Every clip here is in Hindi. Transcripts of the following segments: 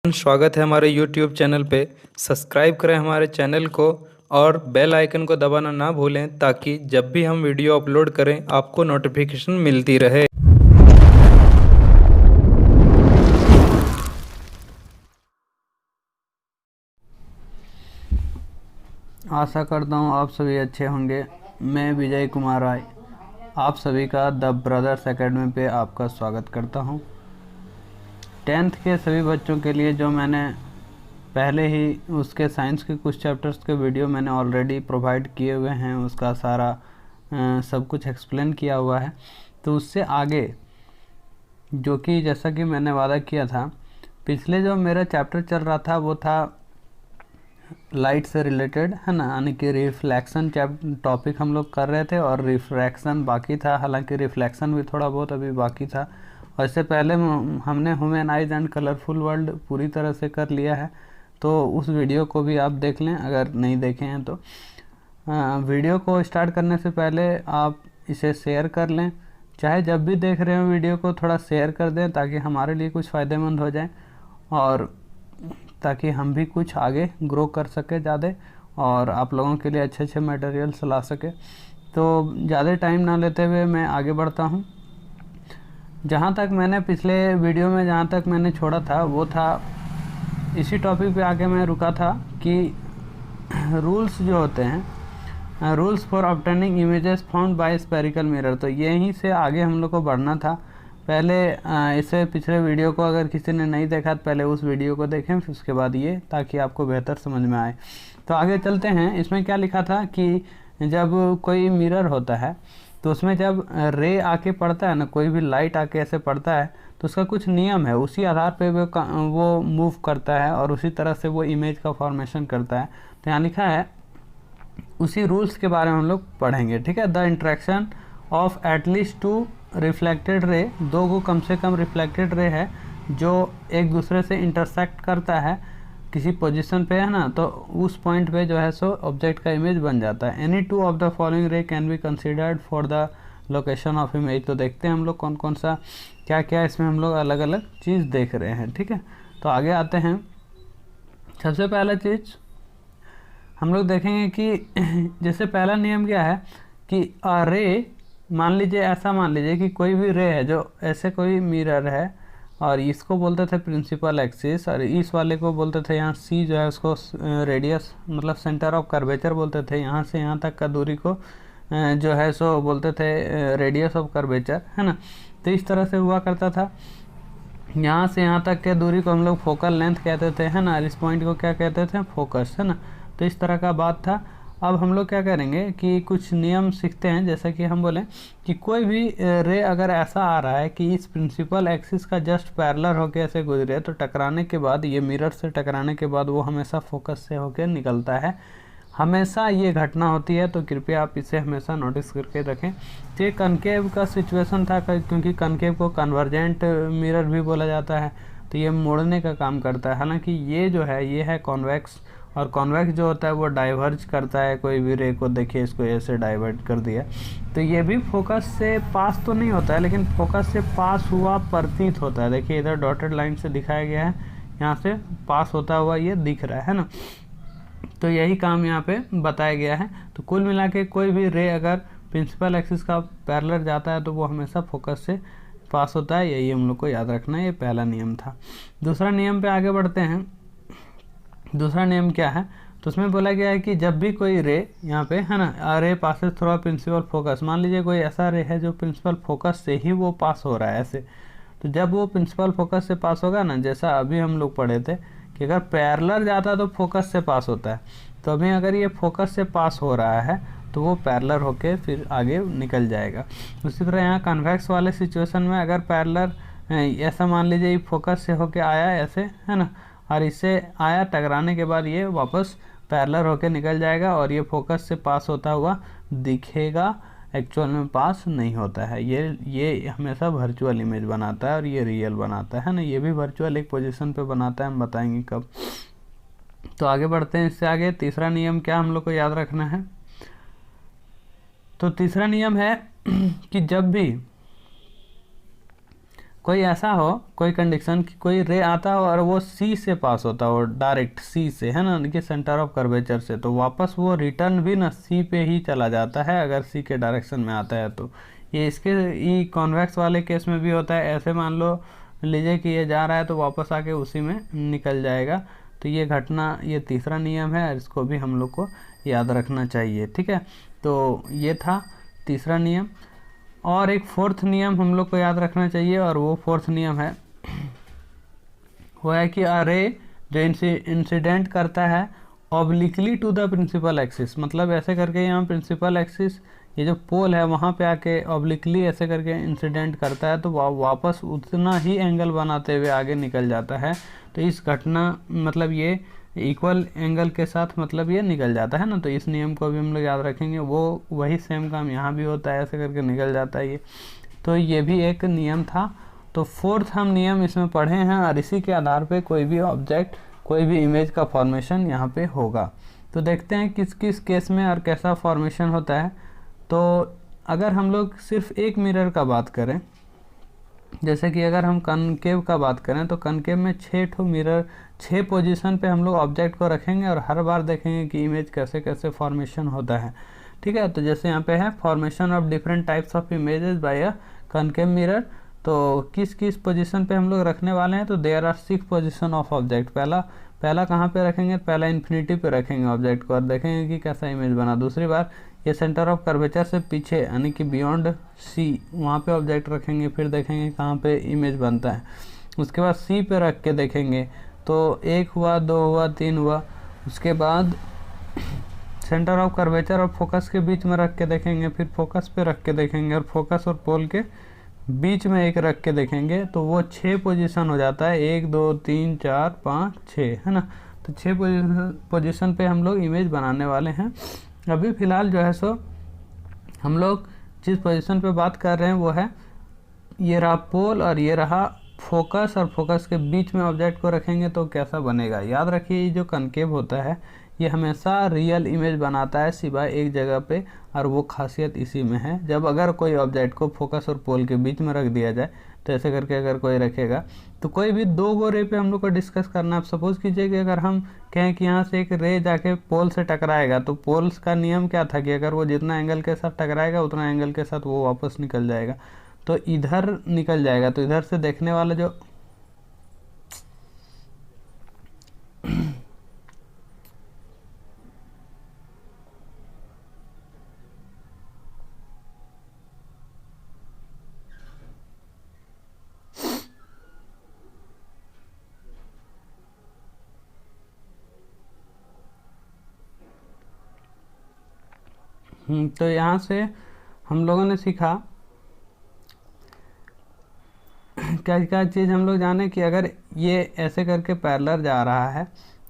स्वागत है हमारे YouTube चैनल पे। सब्सक्राइब करें हमारे चैनल को और बेल आइकन को दबाना ना भूलें ताकि जब भी हम वीडियो अपलोड करें आपको नोटिफिकेशन मिलती रहे। आशा करता हूँ आप सभी अच्छे होंगे। मैं विजय कुमार राय आप सभी का द ब्रदर्स एकेडमी पे आपका स्वागत करता हूँ। 10th के सभी बच्चों के लिए जो मैंने पहले ही उसके साइंस के कुछ चैप्टर्स के वीडियो मैंने ऑलरेडी प्रोवाइड किए हुए हैं, उसका सारा सब कुछ एक्सप्लेन किया हुआ है। तो उससे आगे जो कि जैसा कि मैंने वादा किया था, पिछले जो मेरा चैप्टर चल रहा था वो था लाइट से रिलेटेड, है ना, यानी कि रिफ्लेक्शन टॉपिक हम लोग कर रहे थे और रिफ्रैक्शन बाकी था। हालांकि रिफ्लेक्शन भी थोड़ा बहुत अभी बाकी था। और इससे पहले हमने human eyes and colourful world पूरी तरह से कर लिया है, तो उस वीडियो को भी आप देख लें अगर नहीं देखे हैं तो। वीडियो को स्टार्ट करने से पहले आप इसे शेयर कर लें, चाहे जब भी देख रहे हो वीडियो को थोड़ा शेयर कर दें ताकि हमारे लिए कुछ फ़ायदेमंद हो जाए और ताकि हम भी कुछ आगे ग्रो कर सके ज़्यादा और आप लोगों के लिए अच्छे अच्छे मटेरियल्स ला सके। तो ज़्यादा टाइम ना लेते हुए मैं आगे बढ़ता हूँ। जहाँ तक मैंने पिछले वीडियो में जहाँ तक मैंने छोड़ा था वो था इसी टॉपिक पे आके मैं रुका था कि रूल्स जो होते हैं, rules for obtaining images found by spherical mirror. तो यहीं से आगे हम लोग को बढ़ना था। पहले इससे पिछले वीडियो को अगर किसी ने नहीं देखा तो पहले उस वीडियो को देखें, फिर उसके बाद ये, ताकि आपको बेहतर समझ में आए। तो आगे चलते हैं। इसमें क्या लिखा था कि जब कोई मिरर होता है तो उसमें जब रे आके पड़ता है ना, कोई भी लाइट आके ऐसे पड़ता है तो उसका कुछ नियम है, उसी आधार पे वो मूव करता है और उसी तरह से वो इमेज का फॉर्मेशन करता है। तो यहाँ लिखा है, उसी रूल्स के बारे में हम लोग पढ़ेंगे, ठीक है। The interaction of at least to reflected ray, दो को कम से कम रिफ्लेक्टेड रे है जो एक दूसरे से इंटरसेक्ट करता है किसी पोजीशन पे, है ना, तो उस पॉइंट पे जो है सो ऑब्जेक्ट का इमेज बन जाता है। Any two of the following ray can be considered for the location of image. तो देखते हैं हम लोग कौन कौन सा क्या क्या इसमें हम लोग अलग अलग चीज़ देख रहे हैं, ठीक है। तो आगे आते हैं। सबसे पहला चीज़ हम लोग देखेंगे कि जैसे पहला नियम क्या है कि रे, मान लीजिए, ऐसा मान लीजिए कि कोई भी रे है जो ऐसे कोई मिरर है और इसको बोलते थे प्रिंसिपल एक्सिस और इस वाले को बोलते थे यहाँ सी जो है उसको रेडियस मतलब सेंटर ऑफ कर्वेचर बोलते थे। यहाँ से यहाँ तक का दूरी को जो है सो बोलते थे रेडियस ऑफ कर्वेचर, है ना। तो इस तरह से हुआ करता था। यहाँ से यहाँ तक के दूरी को हम लोग फोकल लेंथ कहते थे, है ना। इस पॉइंट को क्या कहते थे? फोकस, है ना। तो इस तरह का बात था। अब हम लोग क्या करेंगे कि कुछ नियम सीखते हैं। जैसे कि हम बोलें कि कोई भी रे अगर ऐसा आ रहा है कि इस प्रिंसिपल एक्सिस का जस्ट पैरेलल होकर ऐसे गुजरे, तो टकराने के बाद, ये मिरर से टकराने के बाद वो हमेशा फोकस से होकर निकलता है। हमेशा ये घटना होती है, तो कृपया आप इसे हमेशा नोटिस करके रखें। तो ये कनकेव का सिचुएशन था, क्योंकि कनकेव को कन्वर्जेंट मिरर भी बोला जाता है, तो ये मोड़ने का काम करता है। हालांकि ये जो है ये है कॉन्वेक्स, और कॉन्वेक्स जो होता है वो डाइवर्ज करता है कोई भी रे को। देखिए इसको ऐसे डाइवर्ट कर दिया, तो ये भी फोकस से पास तो नहीं होता है, लेकिन फोकस से पास हुआ प्रतीत होता है। देखिए इधर डॉटेड लाइन से दिखाया गया है, यहाँ से पास होता हुआ ये दिख रहा है ना। तो यही काम यहाँ पे बताया गया है। तो कुल मिला के कोई भी रे अगर प्रिंसिपल एक्सिस का पैरेलल जाता है तो वो हमेशा फोकस से पास होता है। यही हम लोग को याद रखना है, ये पहला नियम था। दूसरा नियम पे आगे बढ़ते हैं। दूसरा नियम क्या है? तो उसमें बोला गया है कि जब भी कोई रे यहाँ पे, है ना, ray passes through principal focus, मान लीजिए कोई ऐसा रे है जो प्रिंसिपल फोकस से ही वो पास हो रहा है ऐसे, तो जब वो प्रिंसिपल फोकस से पास होगा ना, जैसा अभी हम लोग पढ़े थे कि अगर पैरेलल जाता तो फोकस से पास होता है, तो अभी अगर ये फोकस से पास हो रहा है तो वो पैरेलल होके फिर आगे निकल जाएगा। उसी तरह यहाँ कन्वेक्स वाले सिचुएशन में अगर पैरेलल ऐसा मान लीजिए फोकस से होके आया ऐसे, है ना, और इससे आया, टकराने के बाद ये वापस पैरेलल होके निकल जाएगा और ये फोकस से पास होता हुआ दिखेगा, एक्चुअल में पास नहीं होता है। ये हमेशा वर्चुअल इमेज बनाता है और ये रियल बनाता है ना। ये भी वर्चुअल एक पोजीशन पे बनाता है, हम बताएंगे कब। तो आगे बढ़ते हैं इससे आगे। तीसरा नियम क्या हम लोग को याद रखना है? तो तीसरा नियम है कि जब भी कोई ऐसा हो, कोई कंडीशन कि कोई रे आता हो और वो सी से पास होता हो, डायरेक्ट सी से, है ना, कि सेंटर ऑफ कर्वेचर से, तो वापस वो रिटर्न भी ना सी पे ही चला जाता है अगर सी के डायरेक्शन में आता है। तो ये इसके ये कॉन्वेक्स वाले केस में भी होता है। ऐसे मान लो लीजिए कि ये जा रहा है तो वापस आके उसी में निकल जाएगा। तो ये घटना, ये तीसरा नियम है, इसको भी हम लोग को याद रखना चाहिए। ठीक है, तो ये था तीसरा नियम। और एक फोर्थ नियम हम लोग को याद रखना चाहिए, और वो फोर्थ नियम है, वो है कि अरे जो इंसिडेंट करता है obliquely to the principal axis, मतलब ऐसे करके यहाँ प्रिंसिपल एक्सिस, ये जो पोल है वहाँ पे आके ऑब्लिकली ऐसे करके इंसिडेंट करता है, तो वापस उतना ही एंगल बनाते हुए आगे निकल जाता है। तो इस घटना मतलब ये इक्वल एंगल के साथ मतलब ये निकल जाता है ना। तो इस नियम को भी हम लोग याद रखेंगे, वो वही सेम काम यहाँ भी होता है, ऐसे करके निकल जाता है ये। तो ये भी एक नियम था। तो फोर्थ हम नियम इसमें पढ़े हैं, और इसी के आधार पे कोई भी ऑब्जेक्ट, कोई भी इमेज का फॉर्मेशन यहाँ पे होगा। तो देखते हैं किस किस केस में और कैसा फॉर्मेशन होता है। तो अगर हम लोग सिर्फ एक मिरर का बात करें, जैसे कि अगर हम कनकेव का बात करें, तो कनकेव में 6 मिरर, 6 पोजीशन पे हम लोग ऑब्जेक्ट को रखेंगे और हर बार देखेंगे कि इमेज कैसे कैसे फॉर्मेशन होता है। ठीक है, तो जैसे यहाँ पे है formation of different types of images bye a concave mirror. तो किस किस पोजीशन पे हम लोग रखने वाले हैं, तो there are 6 position of object. पहला कहाँ पे रखेंगे, पहला इन्फिनिटी पे रखेंगे ऑब्जेक्ट को और देखेंगे कि कैसा इमेज बना। दूसरी बार ये सेंटर ऑफ कर्वेचर से पीछे यानी कि बियॉन्ड सी, वहाँ पे ऑब्जेक्ट रखेंगे, फिर देखेंगे कहाँ पे इमेज बनता है। उसके बाद सी पे रख के देखेंगे, तो 1 हुआ, 2 हुआ, 3 हुआ। उसके बाद सेंटर ऑफ कर्वेचर और फोकस के बीच में रख के देखेंगे, फिर फोकस पे रख के देखेंगे, और फोकस और पोल के बीच में एक रख के देखेंगे। तो वो 6 पोजीशन हो जाता है, 1 2 3 4 5 6, है ना। तो 6 पोजीशन पे हम लोग इमेज बनाने वाले हैं। अभी फ़िलहाल जो है सो हम लोग जिस पोजीशन पे बात कर रहे हैं वो है, ये रहा पोल और ये रहा फोकस, और फोकस के बीच में ऑब्जेक्ट को रखेंगे तो कैसा बनेगा। याद रखिए, ये जो कनकेव होता है ये हमेशा रियल इमेज बनाता है सिवाय एक जगह पे, और वो खासियत इसी में है। जब अगर कोई ऑब्जेक्ट को फोकस और पोल के बीच में रख दिया जाए, तो ऐसे करके अगर कोई रखेगा, तो कोई भी 2 रे पे हम लोग को डिस्कस करना है। आप सपोज कीजिए कि अगर हम कहें कि यहाँ से एक रे जाके पोल से टकराएगा, तो पोल्स का नियम क्या था कि अगर वो जितना एंगल के साथ टकराएगा उतना एंगल के साथ वो वापस निकल जाएगा। तो इधर निकल जाएगा, तो इधर से देखने वाला जो तो यहाँ से हम लोगों ने सीखा क्या क्या चीज़ हम लोग जाने कि अगर ये ऐसे करके पैरेलल जा रहा है,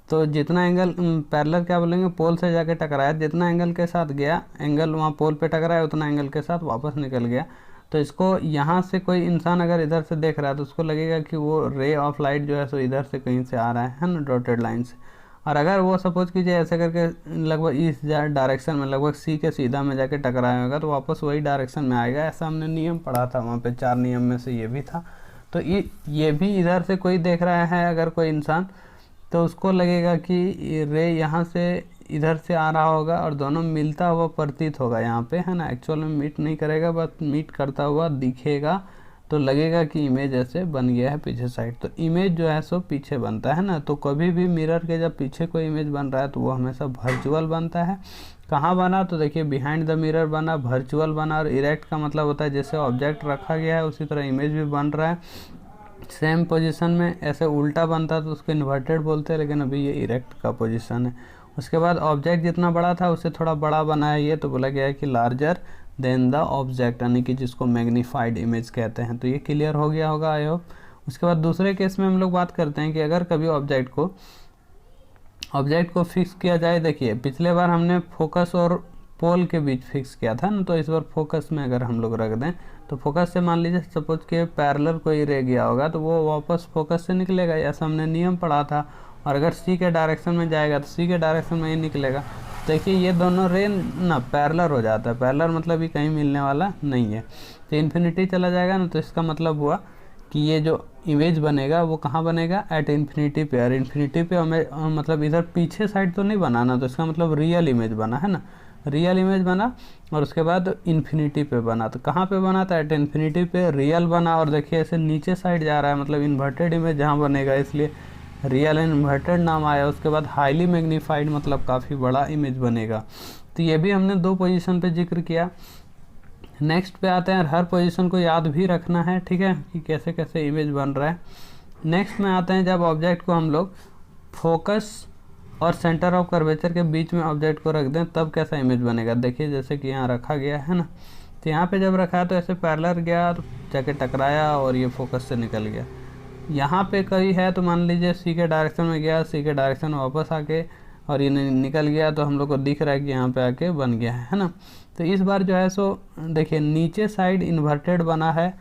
तो जितना एंगल पैरेलल क्या बोलेंगे, पोल से जाके टकराया, जितना एंगल के साथ गया, एंगल वहाँ पोल पे टकराया, उतना एंगल के साथ वापस निकल गया। तो इसको यहाँ से कोई इंसान अगर इधर से देख रहा है तो उसको लगेगा कि वो रे ऑफ लाइट जो है सो इधर से कहीं से आ रहा है ना, डॉटेड लाइन से। और अगर वो सपोज कीजिए ऐसे करके लगभग इस डायरेक्शन में, लगभग सी के सीधा में जाके टकराया होगा, तो वापस वही डायरेक्शन में आएगा। ऐसा हमने नियम पढ़ा था वहाँ पे, 4 नियम में से ये भी था। तो ये भी इधर से कोई देख रहा है अगर कोई इंसान, तो उसको लगेगा कि रे यहाँ से इधर से आ रहा होगा और दोनों मिलता हुआ प्रतीत होगा यहाँ पे, है ना। एक्चुअल में मीट नहीं करेगा, बस मीट करता हुआ दिखेगा, तो लगेगा कि इमेज ऐसे बन गया है पीछे साइड। तो इमेज जो है सो पीछे बनता है ना। तो कभी भी मिरर के जब पीछे कोई इमेज बन रहा है तो वो हमेशा वर्चुअल बनता है। कहाँ बना, तो देखिए बिहाइंड द मिरर बना, वर्चुअल बना। और इरेक्ट का मतलब होता है जैसे ऑब्जेक्ट रखा गया है उसी तरह इमेज भी बन रहा है सेम पोजीशन में। ऐसे उल्टा बनता तो उसको इन्वर्टेड बोलते हैं, लेकिन अभी ये इरेक्ट का पोजीशन है। उसके बाद ऑब्जेक्ट जितना बड़ा था उससे थोड़ा बड़ा बनाया ये, तो बोला गया है कि लार्जर देन द ऑब्जेक्ट, यानी कि जिसको मैग्नीफाइड इमेज कहते हैं। तो ये क्लियर हो गया होगा आई होप। उसके बाद दूसरे केस में हम लोग बात करते हैं कि अगर कभी ऑब्जेक्ट को फिक्स किया जाए। देखिए पिछले बार हमने फोकस और पोल के बीच फिक्स किया था ना, तो इस बार फोकस में अगर हम लोग रख दें, तो फोकस से मान लीजिए सपोज के पैरेलल कोई रे गया होगा, तो वो वापस फोकस से निकलेगा, ऐसा हमने नियम पढ़ा था। और अगर सी के डायरेक्शन में जाएगा तो सी के डायरेक्शन में ही निकलेगा। देखिए ये दोनों रे ना पैरेलल हो जाता है। पैरेलल मतलब ये कहीं मिलने वाला नहीं है। तो इन्फिनिटी चला जाएगा ना, तो इसका मतलब हुआ कि ये जो इमेज बनेगा वो कहाँ बनेगा, एट इन्फिनिटी पे। और इन्फिनिटी पे हमें मतलब इधर पीछे साइड तो नहीं बनाना, तो इसका मतलब रियल इमेज बना है ना, रियल इमेज बना और उसके बाद इन्फिनिटी पे बना। तो कहाँ पे बना था, एट इन्फिनिटी पे रियल बना। और देखिए ऐसे नीचे साइड जा रहा है, मतलब इन्वर्टेड इमेज जहाँ बनेगा इसलिए रियल एंड इन्वर्टेड नाम आया। उसके बाद हाईली मैग्नीफाइड मतलब काफ़ी बड़ा इमेज बनेगा। तो ये भी हमने 2 पोजीशन पे जिक्र किया। नेक्स्ट पे आते हैं, हर पोजीशन को याद भी रखना है, ठीक है, कि कैसे कैसे इमेज बन रहा है। नेक्स्ट में आते हैं, जब ऑब्जेक्ट को हम लोग फोकस और सेंटर ऑफ कर्वेचर के बीच में ऑब्जेक्ट को रख दें तब कैसा इमेज बनेगा। देखिए जैसे कि यहाँ रखा गया है ना, तो यहाँ पे जब रखा तो ऐसे पैरेलल गया तो जाके टकराया और ये फोकस से निकल गया। यहाँ पे कहीं है तो मान लीजिए सी के डायरेक्शन में गया, सी के डायरेक्शन में वापस आके और ये निकल गया, तो हम लोग को दिख रहा है कि यहाँ पे आके बन गया है ना। तो इस बार जो है सो देखिए नीचे साइड इन्वर्टेड बना है,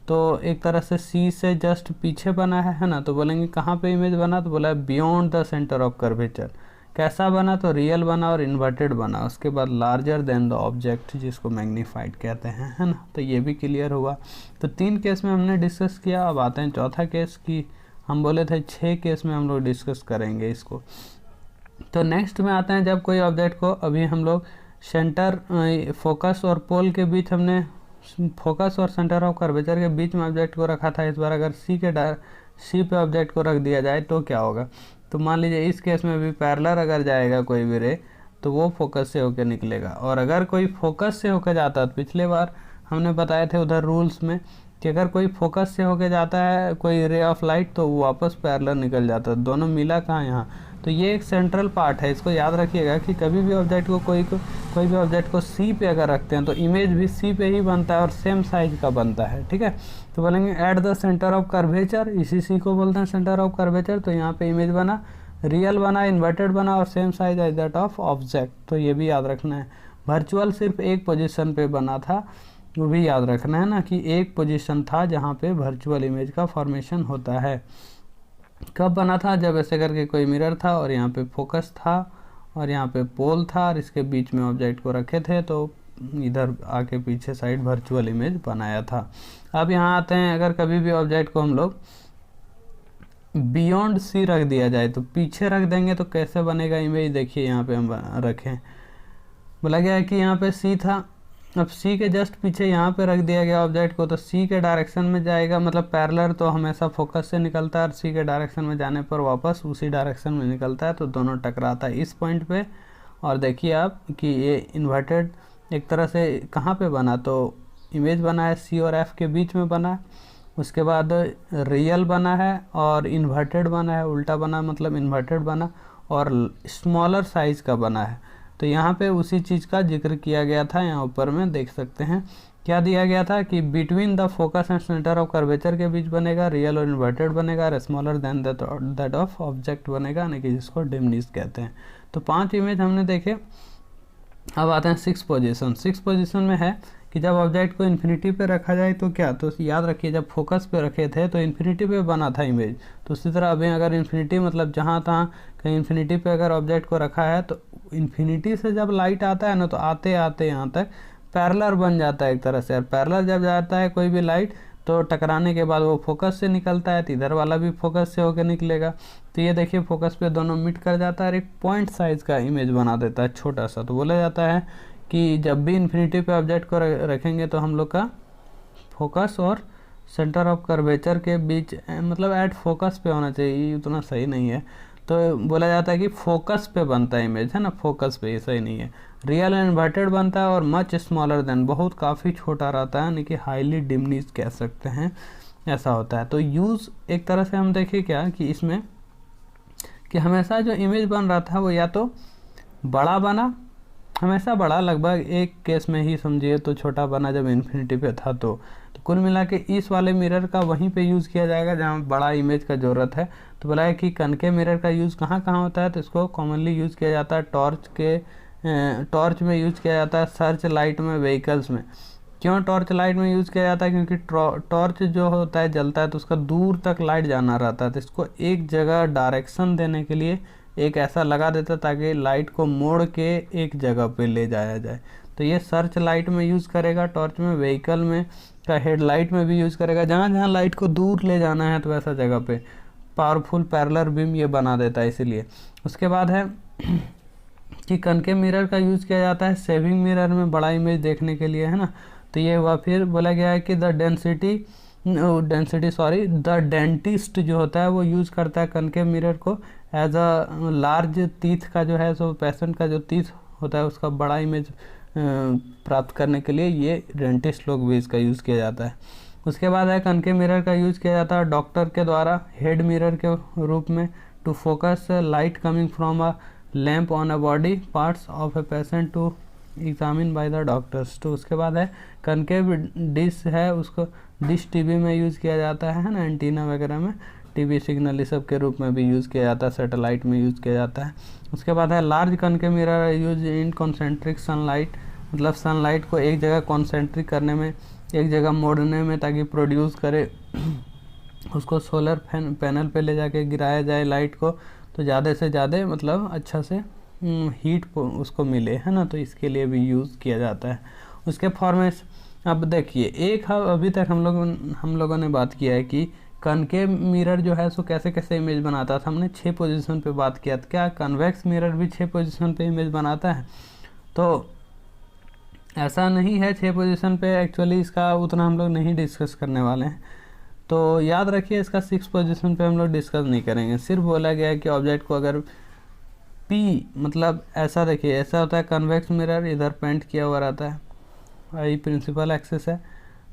तो एक तरह से सी से जस्ट पीछे बना है ना। तो बोलेंगे कहाँ पे इमेज बना, तो बोला beyond the centre of curvature. कैसा बना, तो रियल बना और इन्वर्टेड बना। उसके बाद लार्जर देन द ऑब्जेक्ट, जिसको मैग्नीफाइड कहते हैं, है ना। तो ये भी क्लियर हुआ। तो 3 केस में हमने डिस्कस किया। अब आते हैं चौथा केस की, हम बोले थे 6 केस में हम लोग डिस्कस करेंगे इसको। तो नेक्स्ट में आते हैं, जब कोई ऑब्जेक्ट को अभी हम लोग सेंटर फोकस और पोल के बीच, हमने फोकस और सेंटर ऑफ कर्वेचर के बीच में ऑब्जेक्ट को रखा था। इस बार अगर सी पे ऑब्जेक्ट को रख दिया जाए तो क्या होगा। तो मान लीजिए इस केस में भी पैरेलल अगर जाएगा कोई भी रे तो वो फोकस से होकर निकलेगा। और अगर कोई फोकस से होकर जाता है, तो पिछले बार हमने बताए थे उधर रूल्स में कि अगर कोई फोकस से होकर जाता है कोई रे ऑफ लाइट तो वो वापस पैरेलल निकल जाता है। दोनों मिला कहाँ, यहाँ। तो ये एक सेंट्रल पार्ट है, इसको याद रखिएगा कि कभी भी ऑब्जेक्ट को कोई भी ऑब्जेक्ट को सी पे अगर रखते हैं तो इमेज भी सी पे ही बनता है और सेम साइज का बनता है, ठीक है। तो बोलेंगे at the centre of curvature, इसी सी को बोलते हैं सेंटर ऑफ कर्वेचर। तो यहाँ पे इमेज बना, रियल बना, इन्वर्टेड बना और same size as that of object. तो ये भी याद रखना है। वर्चुअल सिर्फ एक पोजीशन पे बना था, वो भी याद रखना है ना, कि एक पोजीशन था जहाँ पे वर्चुअल इमेज का फॉर्मेशन होता है। कब बना था, जब ऐसे करके कोई मिरर था और यहाँ पे फोकस था और यहाँ पे पोल था और इसके बीच में ऑब्जेक्ट को रखे थे, तो इधर आके पीछे साइड वर्चुअल इमेज बनाया था। अब यहाँ आते हैं, अगर कभी भी ऑब्जेक्ट को हम लोग बियॉन्ड सी रख दिया जाए, तो पीछे रख देंगे तो कैसे बनेगा इमेज। देखिए यहाँ पे हम रखें, बोला गया है कि यहाँ पे सी था, अब सी के जस्ट पीछे यहाँ पे रख दिया गया ऑब्जेक्ट को, तो सी के डायरेक्शन में जाएगा, मतलब पैरेलल तो हमेशा फोकस से निकलता है और सी के डायरेक्शन में जाने पर वापस उसी डायरेक्शन में निकलता है, तो दोनों टकराता है इस पॉइंट पे। और देखिए आप कि ये इन्वर्टेड एक तरह से कहाँ पे बना, तो इमेज बना है सी और एफ के बीच में बना है। उसके बाद रियल बना है और इन्वर्टेड बना है, उल्टा बना मतलब इन्वर्टेड बना और स्मॉलर साइज का बना है। तो यहाँ पे उसी चीज़ का जिक्र किया गया था, यहाँ ऊपर में देख सकते हैं क्या दिया गया था कि between the focus and centre of curvature के बीच बनेगा, रियल और इन्वर्टेड बनेगा और smaller than that of object बनेगा, यानी कि जिसको डिमनीज कहते हैं। तो 5 इमेज हमने देखे। अब आते हैं 6 पोजीशन। 6 पोजीशन में है कि जब ऑब्जेक्ट को इन्फिनिटी पे रखा जाए तो क्या, तो याद रखिए जब फोकस पे रखे थे तो इन्फिनिटी पे बना था इमेज। तो उसी तरह अभी अगर इन्फिनिटी मतलब जहाँ तहाँ कहीं इन्फिनिटी पे अगर ऑब्जेक्ट को रखा है तो इन्फिनिटी से जब लाइट आता है ना, तो आते आते यहाँ तक पैरेलल बन जाता है एक तरह से। और पैरेलल जब जाता है कोई भी लाइट तो टकराने के बाद वो फोकस से निकलता है, तो इधर वाला भी फोकस से होकर निकलेगा। तो ये देखिए फोकस पे दोनों मिट कर जाता है और एक पॉइंट साइज का इमेज बना देता है छोटा सा। तो बोला जाता है कि जब भी इन्फिनिटी पे ऑब्जेक्ट को रखेंगे तो हम लोग का फोकस और सेंटर ऑफ कर्वेचर के बीच मतलब एट फोकस पे होना चाहिए, उतना सही नहीं है। तो बोला जाता है कि फोकस पे बनता है इमेज, है ना, फोकस पे, ये सही नहीं है। रियल एंड इन्वर्टेड बनता है और मच स्मॉलर देन, बहुत काफ़ी छोटा रहता है, यानी कि हाईली डिमनीज कह सकते हैं, ऐसा होता है। तो यूज़ एक तरह से हम देखें क्या कि इसमें कि हमेशा जो इमेज बन रहा था वो या तो बड़ा बना, हमेशा बड़ा, लगभग एक केस में ही समझिए तो छोटा बना जब इन्फिनिटी पे था। तो कुल मिला के इस वाले मिरर का वहीं पे यूज़ किया जाएगा जहाँ बड़ा इमेज का ज़रूरत है। तो बोला है कि कनके मिरर का यूज़ कहाँ कहाँ होता है, तो इसको कॉमनली यूज़ किया जाता है टॉर्च में यूज़ किया जाता है, सर्च लाइट में, व्हीकल्स में। क्यों टॉर्च लाइट में यूज़ किया जाता है, क्योंकि टॉर्च जो होता है जलता है तो उसका दूर तक लाइट जाना रहता है, तो इसको एक जगह डायरेक्शन देने के लिए एक ऐसा लगा देता ताकि लाइट को मोड़ के एक जगह पे ले जाया जाए। तो ये सर्च लाइट में यूज़ करेगा, टॉर्च में, व्हीकल में, का हेडलाइट में भी यूज़ करेगा। जहाँ जहाँ लाइट को दूर ले जाना है तो वैसा जगह पे पावरफुल पैरेलल बीम ये बना देता है इसीलिए। उसके बाद है कि कनकेव मिरर का यूज़ किया जाता है सेविंग मिरर में बड़ा इमेज देखने के लिए, है ना। तो ये हुआ। फिर बोला गया है कि द डेंटिस्ट जो होता है वो यूज़ करता है कनकेव मिरर को एज अ लार्ज टीथ का जो है सो पेशेंट का जो टीथ होता है उसका बड़ा इमेज प्राप्त करने के लिए ये डेंटिस्ट लोग भी इसका यूज़ किया जाता है। उसके बाद है कनकेव मिरर का यूज़ किया जाता है डॉक्टर के द्वारा हेड मिरर के रूप में to focus light coming from a lamp on a body parts of a patient to examine by the doctors. तो उसके बाद है कनकेव डिश है, उसको डिश टीवी में यूज़ किया जाता है ना, एंटीना वगैरह में टीवी सिग्नल इस सब के रूप में भी यूज़ किया जाता है, सैटेलाइट में यूज़ किया जाता है। उसके बाद है large concave mirror use in concentric sunlight, मतलब सनलाइट को एक जगह कॉन्सेंट्रिक करने में, एक जगह मोड़ने में ताकि प्रोड्यूस करे, उसको सोलर पैनल पे ले जाके गिराया जाए लाइट को तो ज़्यादा से ज़्यादा मतलब अच्छा से हीट उसको मिले, है ना। तो इसके लिए भी यूज़ किया जाता है। उसके फॉर्मेट अब देखिए एक अभी तक हम लोगों ने बात किया है कि कनकेव मिरर जो है सो कैसे कैसे इमेज बनाता था। हमने 6 पोजीशन पे बात किया था। क्या कन्वेक्स मिरर भी 6 पोजीशन पे इमेज बनाता है? तो ऐसा नहीं है 6 पोजीशन पे, एक्चुअली इसका उतना हम लोग नहीं डिस्कस करने वाले हैं। तो याद रखिए इसका 6 पोजीशन पे हम लोग डिस्कस नहीं करेंगे। सिर्फ बोला गया है कि ऑब्जेक्ट को अगर पी मतलब ऐसा देखिए ऐसा होता है कन्वेक्स मिरर, इधर पेंट किया हुआ रहता है, आई प्रिंसिपल एक्सिस है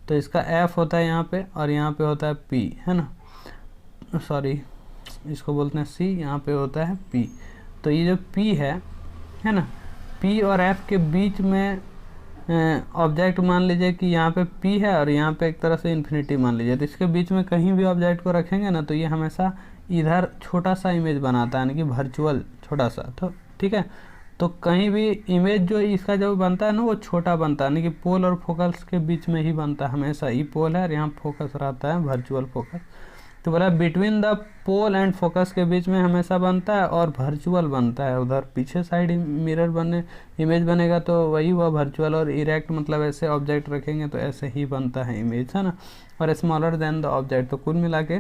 तो इसका एफ होता है यहाँ पे और यहाँ पे होता है पी, है ना, सॉरी इसको बोलते हैं सी, यहाँ पे होता है पी। तो ये जो पी है ना, पी और एफ के बीच में ऑब्जेक्ट मान लीजिए कि यहाँ पे पी है और यहाँ पे एक तरह से इन्फिनिटी मान लीजिए, तो इसके बीच में कहीं भी ऑब्जेक्ट को रखेंगे ना तो ये हमेशा इधर छोटा सा इमेज बनाता है, यानी कि वर्चुअल छोटा सा। तो ठीक है, तो कहीं भी इमेज जो इसका जो बनता है ना वो छोटा बनता है, यानी कि पोल और फोकस के बीच में ही बनता है हमेशा। ई पोल है और यहाँ फोकस रहता है, वर्चुअल फोकस। तो बोला between the pole and focus के बीच में हमेशा बनता है और वर्चुअल बनता है। उधर पीछे साइड मिरर बने इमेज बनेगा तो वही हुआ वर्चुअल, और इरेक्ट मतलब ऐसे ऑब्जेक्ट रखेंगे तो ऐसे ही बनता है इमेज, है ना। और स्मॉलर देन द ऑब्जेक्ट, तो कुल मिला के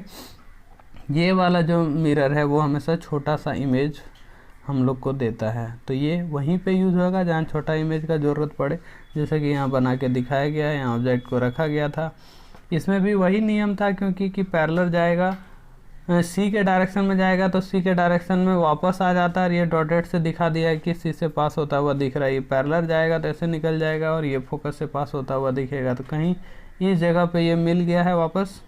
ये वाला जो मिरर है वो हमेशा छोटा सा इमेज हम लोग को देता है। तो ये वहीं पे यूज़ होगा जहाँ छोटा इमेज का ज़रूरत पड़े, जैसे कि यहाँ बना के दिखाया गया है, यहाँ ऑब्जेक्ट को रखा गया था। इसमें भी वही नियम था, क्योंकि कि पैरेलल जाएगा सी के डायरेक्शन में जाएगा तो सी के डायरेक्शन में वापस आ जाता है, और ये डॉटेड से दिखा दिया है कि सी से पास होता हुआ दिख रहा है। ये पैरेलल जाएगा तो ऐसे निकल जाएगा और ये फोकस से पास होता हुआ दिखेगा। तो कहीं इस जगह पे ये मिल गया है वापस,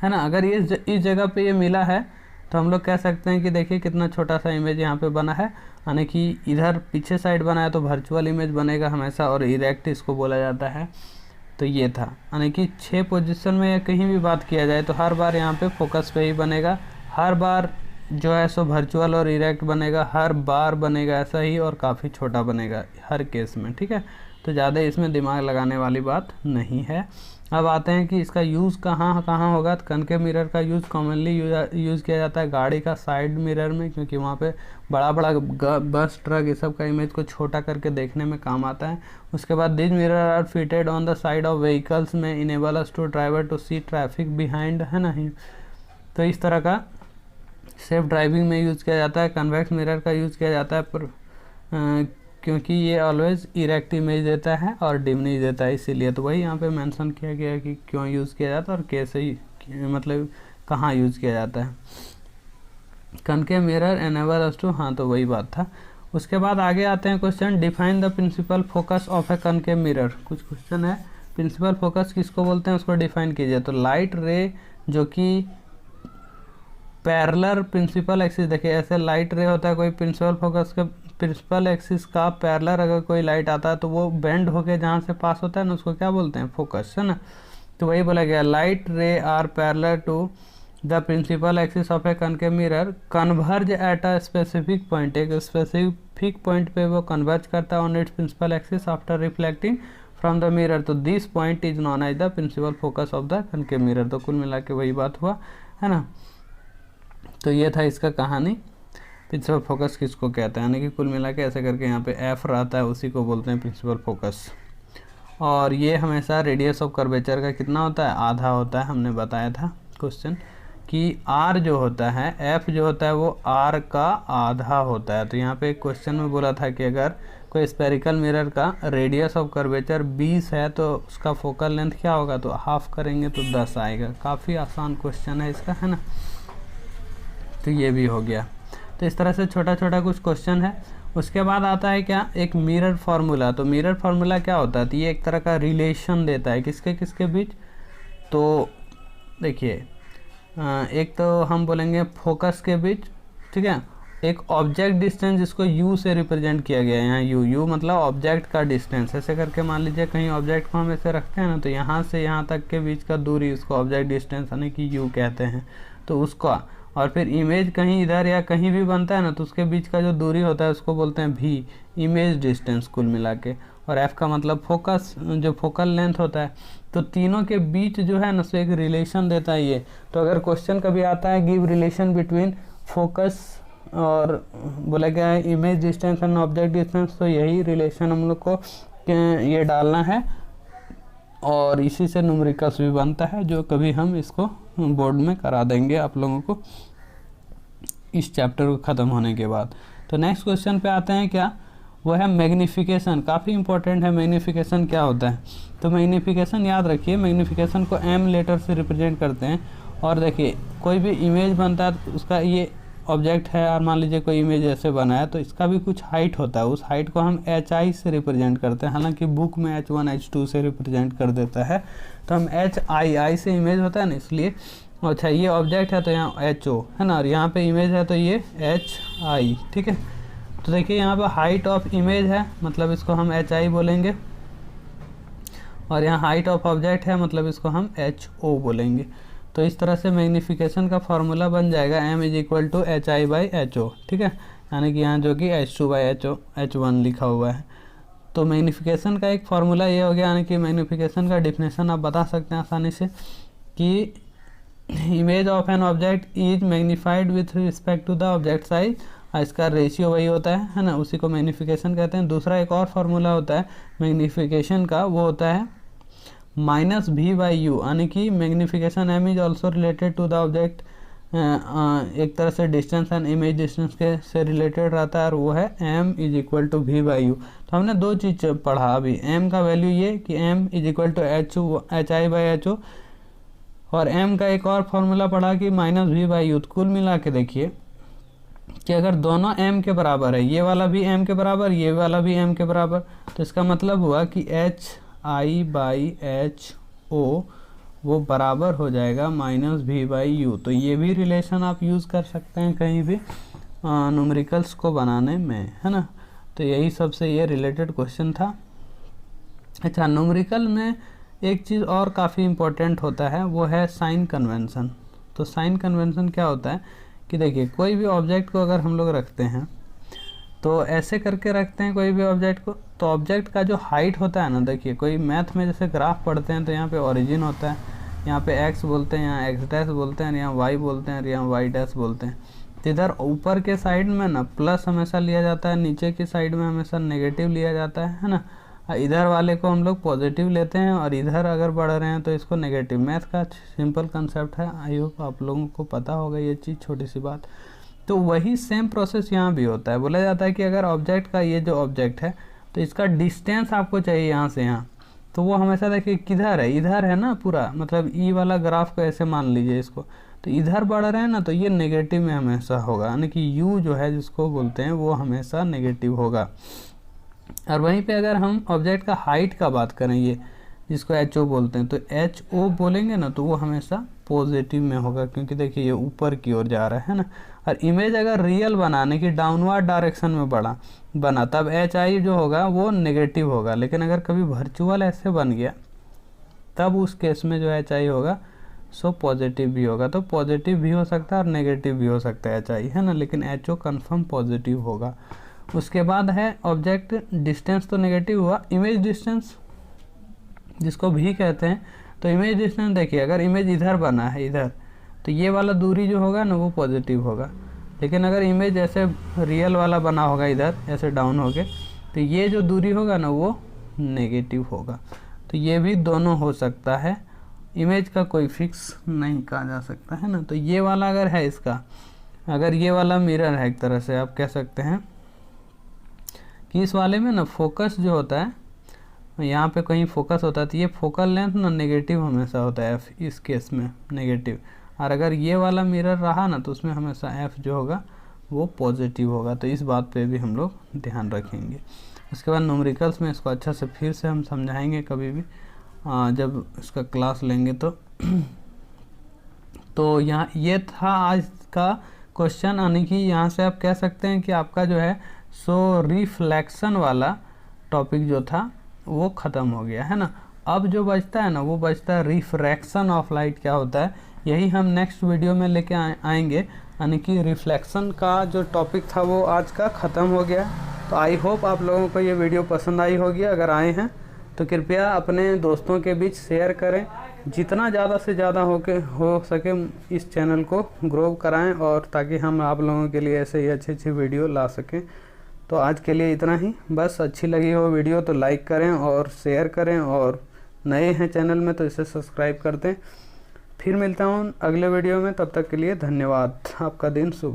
है ना। अगर ये इस जगह पे ये मिला है तो हम लोग कह सकते हैं कि देखिए कितना छोटा सा इमेज यहाँ पे बना है, यानी कि इधर पीछे साइड बना है तो वर्चुअल इमेज बनेगा हमेशा, और इरेक्ट इसको बोला जाता है। तो ये था, यानी कि 6 पोजीशन में कहीं भी बात किया जाए तो हर बार यहाँ पे फोकस पे ही बनेगा, हर बार जो है सो वर्चुअल और इरेक्ट बनेगा, हर बार बनेगा ऐसा ही, और काफ़ी छोटा बनेगा हर केस में, ठीक है। तो ज़्यादा इसमें दिमाग लगाने वाली बात नहीं है। अब आते हैं कि इसका यूज़ कहाँ कहाँ होगा। तो कनकेव मिरर का यूज़ कॉमनली यूज़ किया जाता है गाड़ी का साइड मिरर में, क्योंकि वहाँ पे बड़ा बड़ा बस ट्रक ये सब का इमेज को छोटा करके देखने में काम आता है। उसके बाद this mirror are fitted on the side of vehicles में enable us to driver to see traffic behind, है ना। तो इस तरह का सेफ ड्राइविंग में यूज़ किया जाता है। कन्वेक्स मिरर का यूज़ किया जाता है पर क्योंकि ये ऑलवेज इरेक्ट इमेज देता है और डिम नहीं देता है, इसीलिए। तो वही यहाँ पे मेंशन किया गया है कि क्यों यूज़ किया जाता है और कैसे ही मतलब कहाँ यूज़ किया जाता है। Concave mirror enable us to, हाँ तो वही बात था। उसके बाद आगे आते हैं question, define the principal focus of a concave mirror. कुछ क्वेश्चन है, प्रिंसिपल फोकस किसको बोलते हैं उसको डिफाइन कीजिए। तो लाइट रे जो कि पैरेलल प्रिंसिपल एक्सिस, देखिए ऐसे लाइट रे होता है, कोई प्रिंसिपल फोकस के प्रिंसिपल एक्सिस का पैरेलल अगर कोई लाइट आता है तो वो बेंड होके जहाँ से पास होता है ना उसको क्या बोलते हैं, फोकस, है ना। तो वही बोला गया, light ray are parallel to the principal axis of a concave mirror converge at a specific point, एक स्पेसिफिक पॉइंट पे वो कन्वर्ज करता है on its principal axis after reflecting from the mirror. तो this point is known as the principal focus of the concave mirror. तो कुल मिला के वही बात हुआ, है ना। तो ये था इसका कहानी, प्रिंसिपल फोकस किसको कहते हैं, यानी कि कुल मिला के ऐसे करके यहाँ पे एफ रहता है, उसी को बोलते हैं प्रिंसिपल फोकस। और ये हमेशा रेडियस ऑफ कर्वेचर का कितना होता है, आधा होता है। हमने बताया था क्वेश्चन कि r जो होता है, f जो होता है वो r का आधा होता है। तो यहाँ पे एक क्वेश्चन में बोला था कि अगर कोई स्पेरिकल मिरर का रेडियस ऑफ कर्वेचर 20 है तो उसका फोकल लेंथ क्या होगा, तो हाफ करेंगे तो 10 आएगा। काफ़ी आसान क्वेश्चन है इसका, है ना। तो ये भी हो गया। तो इस तरह से छोटा छोटा कुछ क्वेश्चन है। उसके बाद आता है क्या, एक मिरर फार्मूला। तो मिरर फार्मूला क्या होता है, तो ये एक तरह का रिलेशन देता है किसके किसके बीच। तो देखिए एक तो हम बोलेंगे फोकस के बीच, ठीक है। एक ऑब्जेक्ट डिस्टेंस जिसको u से रिप्रेजेंट किया गया है, यहाँ u मतलब ऑब्जेक्ट का डिस्टेंस। ऐसे करके मान लीजिए कहीं ऑब्जेक्ट को हम ऐसे रखते हैं ना, तो यहाँ से यहाँ तक के बीच का दूरी उसको ऑब्जेक्ट डिस्टेंस यानी कि u कहते हैं। तो उसका, और फिर इमेज कहीं इधर या कहीं भी बनता है ना, तो उसके बीच का जो दूरी होता है उसको बोलते हैं v, इमेज डिस्टेंस कुल मिला के। और f का मतलब फोकस, जो फोकल लेंथ होता है। तो तीनों के बीच जो है ना सो एक रिलेशन देता है ये। तो अगर क्वेश्चन कभी आता है गिव रिलेशन बिटवीन फोकस और बोला गया है image distance and object distance, तो यही रिलेशन हम लोग को ये डालना है और इसी से न्यूमेरिकल्स भी बनता है, जो कभी हम इसको बोर्ड में करा देंगे आप लोगों को इस चैप्टर को ख़त्म होने के बाद। तो नेक्स्ट क्वेश्चन पे आते हैं, क्या वो है मैग्नीफिकेशन। काफ़ी इंपॉर्टेंट है मैग्नीफिकेशन क्या होता है। तो मैग्नीफिकेशन याद रखिए, मैग्नीफिकेशन को m लेटर से रिप्रेजेंट करते हैं। और देखिए कोई भी इमेज बनता है तो उसका ये ऑब्जेक्ट है और मान लीजिए कोई इमेज ऐसे बना है, तो इसका भी कुछ हाइट होता है। उस हाइट को हम hi से रिप्रेजेंट करते हैं, हालांकि बुक में h1 h2 से रिप्रेजेंट कर देता है। तो हम hi से इमेज होता है ना, इसलिए। अच्छा ये ऑब्जेक्ट है तो यहाँ ho है ना, और यहाँ पे इमेज है तो ये hi, ठीक है। तो देखिए यहाँ पे हाइट ऑफ इमेज है, मतलब इसको हम hi बोलेंगे। और यहाँ हाइट ऑफ ऑब्जेक्ट है, मतलब इसको हम ho बोलेंगे। तो इस तरह से मैग्नीफिकेशन का फार्मूला बन जाएगा m = hi/ho, ठीक है। यानी कि यहाँ जो कि h2/ho h1 लिखा हुआ है। तो मैग्नीफिकेशन का एक फार्मूला ये हो गया, यानी कि मैग्नीफिकेशन का डिफिनेशन आप बता सकते हैं आसानी से कि image of an object is magnified with respect to the object size. इसका रेशियो वही होता है ना, उसी को मैग्नीफिकेशन कहते हैं। दूसरा एक और फार्मूला होता है मैग्नीफिकेशन का, वो होता है -v/u, यानी कि magnification m is also related to the object, एक तरह से डिस्टेंस एंड इमेज डिस्टेंस के से रिलेटेड रहता है, और वो है m = v/u। तो हमने दो चीज़ पढ़ा अभी, m का वैल्यू ये कि m = hi/ho, और m का एक और फार्मूला पढ़ा कि -v/u। कुल मिला के देखिए कि अगर दोनों m के बराबर है, ये वाला भी m के बराबर, ये वाला भी m के बराबर, तो इसका मतलब हुआ कि hi/ho वो बराबर हो जाएगा -v/u। तो ये भी रिलेशन आप यूज़ कर सकते हैं कहीं भी न्यूमेरिकल्स को बनाने में, है ना। तो यही सबसे ये रिलेटेड क्वेश्चन था। अच्छा, न्यूमेरिकल में एक चीज़ और काफ़ी इम्पोर्टेंट होता है, वो है साइन कन्वेंशन। तो साइन कन्वेंशन क्या होता है कि देखिए कोई भी ऑब्जेक्ट को अगर हम लोग रखते हैं तो ऐसे करके रखते हैं कोई भी ऑब्जेक्ट को, तो ऑब्जेक्ट का जो हाइट होता है ना, देखिए कोई मैथ में जैसे ग्राफ पढ़ते हैं तो यहाँ पे ओरिजिन होता है, यहाँ पे x बोलते हैं, यहाँ x' बोलते हैं, यहाँ y बोलते हैं, यहाँ y' बोलते हैं। तो इधर ऊपर के साइड में ना प्लस हमेशा लिया जाता है, नीचे की साइड में हमेशा नेगेटिव लिया जाता है ना। इधर वाले को हम लोग पॉजिटिव लेते हैं और इधर अगर बढ़ रहे हैं तो इसको नेगेटिव। मैथ का सिंपल कंसेप्ट है, आई होप आप लोगों को पता होगा ये चीज़, छोटी सी बात। तो वही सेम प्रोसेस यहाँ भी होता है। बोला जाता है कि अगर ऑब्जेक्ट का, ये जो ऑब्जेक्ट है तो इसका डिस्टेंस आपको चाहिए यहाँ से यहाँ, तो वो हमेशा देखिए किधर है, इधर है ना पूरा, मतलब ई वाला ग्राफ को ऐसे मान लीजिए इसको, तो इधर बढ़ रहे हैं ना तो ये नेगेटिव में हमेशा होगा, यानी कि यू जो है जिसको बोलते हैं वो हमेशा नेगेटिव होगा। और वहीं पे अगर हम ऑब्जेक्ट का हाइट का बात करें, ये जिसको HO बोलते हैं, तो HO बोलेंगे ना तो वो हमेशा पॉजिटिव में होगा, क्योंकि देखिए ये ऊपर की ओर जा रहा है ना। और इमेज अगर रियल बनाने की डाउनवर्ड डायरेक्शन में बना तब HI जो होगा वो नेगेटिव होगा। लेकिन अगर कभी वर्चुअल ऐसे बन गया तब उस केस में जो HI होगा सो पॉजिटिव भी होगा। तो पॉजिटिव भी हो सकता है और नेगेटिव भी हो सकता है HI, है ना, लेकिन HO कन्फर्म पॉजिटिव होगा। उसके बाद है ऑब्जेक्ट डिस्टेंस, तो नेगेटिव हुआ। इमेज डिस्टेंस जिसको भी कहते हैं, तो इमेज डिस्टेंस देखिए अगर इमेज इधर बना है इधर, तो ये वाला दूरी जो होगा ना वो पॉजिटिव होगा। लेकिन अगर इमेज ऐसे रियल वाला बना होगा इधर ऐसे डाउन हो के, तो ये जो दूरी होगा ना वो नेगेटिव होगा। तो ये भी दोनों हो सकता है, इमेज का कोई फिक्स नहीं कहा जा सकता है ना। तो ये वाला अगर है इसका, अगर ये वाला मिरर है, एक तरह से आप कह सकते हैं कि इस वाले में ना फोकस जो होता है, यहाँ पे कहीं फोकस होता है तो ये फोकल लेंथ ना नेगेटिव हमेशा होता है एफ, इस केस में नेगेटिव। और अगर ये वाला मिरर रहा ना तो उसमें हमेशा एफ जो होगा वो पॉजिटिव होगा। तो इस बात पे भी हम लोग ध्यान रखेंगे। उसके बाद न्यूमेरिकल्स में इसको अच्छा से फिर से हम समझाएंगे कभी भी जब इसका क्लास लेंगे तो यहाँ ये था आज का क्वेश्चन, यानी कि यहाँ से आप कह सकते हैं कि आपका जो है सो रिफ्लेक्शन वाला टॉपिक जो था वो ख़त्म हो गया है ना। अब जो बचता है ना वो बचता है रिफ्रैक्शन ऑफ लाइट क्या होता है, यही हम नेक्स्ट वीडियो में लेके आएंगे। यानी कि रिफ्लेक्शन का जो टॉपिक था वो आज का ख़त्म हो गया। तो आई होप आप लोगों को ये वीडियो पसंद आई होगी। अगर आए हैं तो कृपया अपने दोस्तों के बीच शेयर करें, जितना ज़्यादा से ज़्यादा हो सके इस चैनल को ग्रो कराएं, और ताकि हम आप लोगों के लिए ऐसे ही अच्छी वीडियो ला सकें। तो आज के लिए इतना ही, बस अच्छी लगी हो वीडियो तो लाइक करें और शेयर करें, और नए हैं चैनल में तो इसे सब्सक्राइब कर दें। फिर मिलता हूँ अगले वीडियो में, तब तक के लिए धन्यवाद। आपका दिन शुभ।